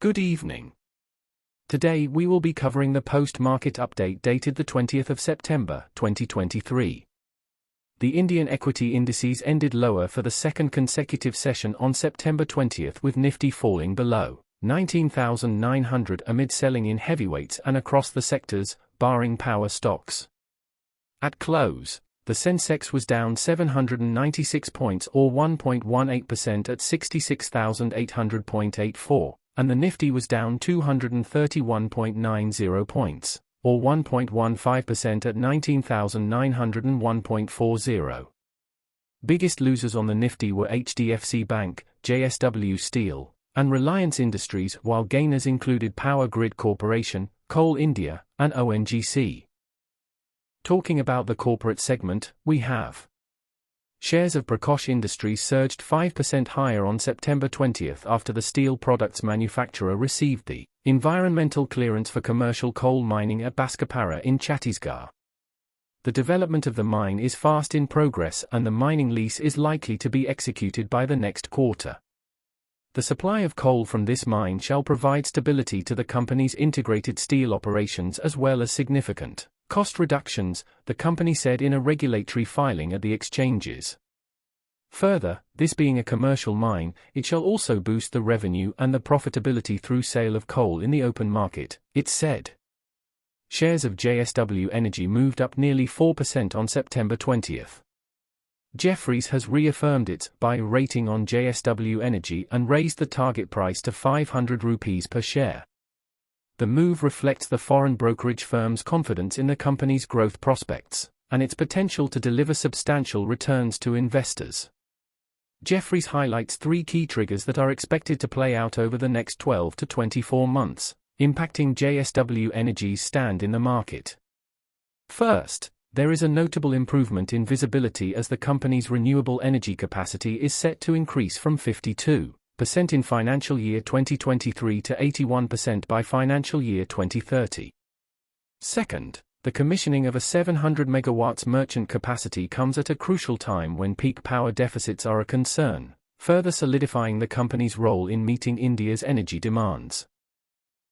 Good evening. Today we will be covering the post-market update dated the 20th of September, 2023. The Indian equity indices ended lower for the second consecutive session on September 20th, with Nifty falling below 19,900 amid selling in heavyweights and across the sectors, barring power stocks. At close, the Sensex was down 796 points or 1.18% at 66,800.84, and the Nifty was down 231.90 points, or 1.15% at 19,901.40. Biggest losers on the Nifty were HDFC Bank, JSW Steel, and Reliance Industries, while gainers included Power Grid Corporation, Coal India, and ONGC. Talking about the corporate segment, we have shares of PRAKASH Industries surged 5% higher on September 20th after the steel products manufacturer received the environmental clearance for commercial coal mining at Baskapara in Chhattisgarh. The development of the mine is fast in progress and the mining lease is likely to be executed by the next quarter. The supply of coal from this mine shall provide stability to the company's integrated steel operations as well as significant cost reductions, the company said in a regulatory filing at the exchanges. Further, this being a commercial mine, it shall also boost the revenue and the profitability through sale of coal in the open market, it said. Shares of JSWN moved up nearly 4% on September 20th. Jefferies has reaffirmed its buy rating on JSWN and raised the target price to 500 rupees per share. The move reflects the foreign brokerage firm's confidence in the company's growth prospects and its potential to deliver substantial returns to investors. Jefferies highlights three key triggers that are expected to play out over the next 12 to 24 months, impacting JSWN's stand in the market. First, there is a notable improvement in visibility as the company's renewable energy capacity is set to increase from 52% in financial year 2023 to 81% by financial year 2030. Second, the commissioning of a 700 megawatts merchant capacity comes at a crucial time when peak power deficits are a concern, further solidifying the company's role in meeting India's energy demands.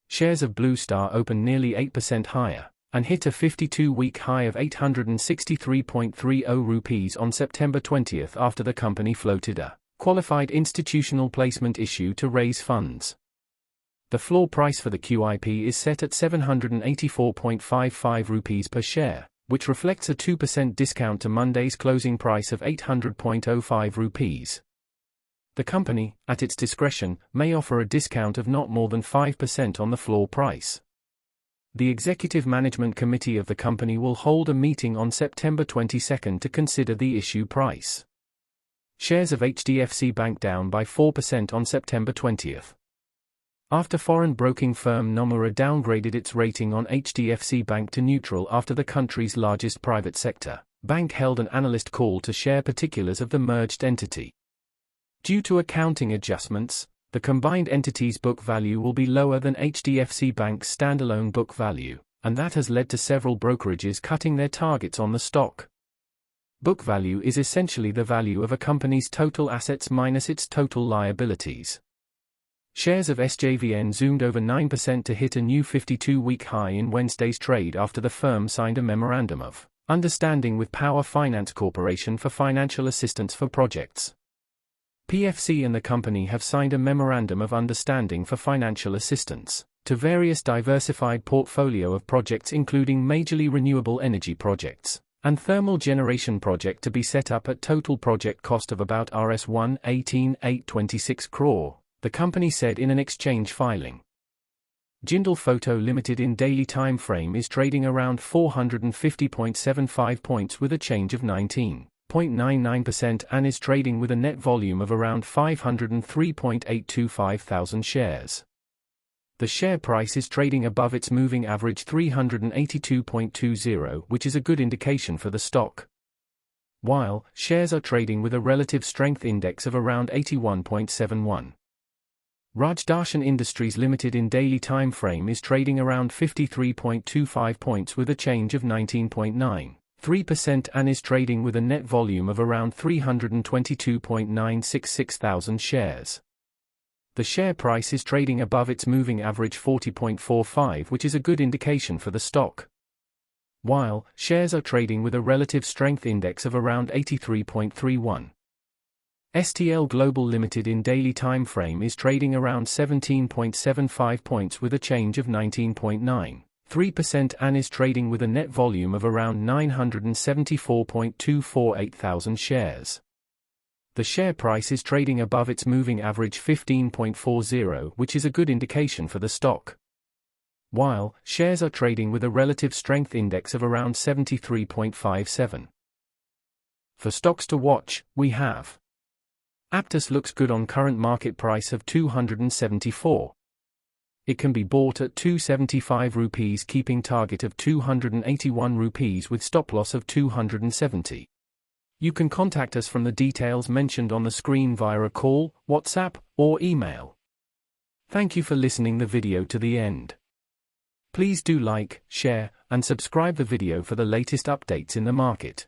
Shares of Bluestar opened nearly 8% higher and hit a 52-week high of 863.30 rupees on September 20th after the company floated a qualified institutional placement issue to raise funds. The floor price for the QIP is set at 784.55 rupees per share, which reflects a 2% discount to Monday's closing price of 800.05 rupees. The company, at its discretion, may offer a discount of not more than 5% on the floor price. The Executive Management Committee of the company will hold a meeting on September 22 to consider the issue price. Shares of HDFC Bank down by 4% on September 20th. After foreign broking firm Nomura downgraded its rating on HDFC Bank to neutral after the country's largest private sector bank held an analyst call to share particulars of the merged entity. Due to accounting adjustments, the combined entity's book value will be lower than HDFC Bank's standalone book value, and that has led to several brokerages cutting their targets on the stock. Book value is essentially the value of a company's total assets minus its total liabilities. Shares of SJVN zoomed over 9% to hit a new 52-week high in Wednesday's trade after the firm signed a memorandum of understanding with Power Finance Corporation for financial assistance for projects. PFC and the company have signed a memorandum of understanding for financial assistance to various diversified portfolio of projects including majorly renewable energy projects and thermal generation project to be set up at total project cost of about Rs 118,826 crore, the company said in an exchange filing. Jindal Photo Limited in daily time frame is trading around 450.75 points with a change of 19.99% and is trading with a net volume of around 503.825 thousand shares. The share price is trading above its moving average 382.20, which is a good indication for the stock. While shares are trading with a relative strength index of around 81.71. Rajdarshan Industries Limited in daily time frame is trading around 53.25 points with a change of 19.93% and is trading with a net volume of around 322.966 thousand shares. The share price is trading above its moving average 40.45, which is a good indication for the stock. While shares are trading with a relative strength index of around 83.31. STL Global Limited in daily time frame is trading around 17.75 points with a change of 19.93% and is trading with a net volume of around 974.248 thousand shares. The share price is trading above its moving average 15.40, which is a good indication for the stock. While shares are trading with a relative strength index of around 73.57. For stocks to watch, we have Aptus looks good on current market price of 274. It can be bought at 275 rupees, keeping target of 281 rupees with stop loss of 270. You can contact us from the details mentioned on the screen via a call, WhatsApp, or email. Thank you for listening the video to the end. Please do like, share, and subscribe the video for the latest updates in the market.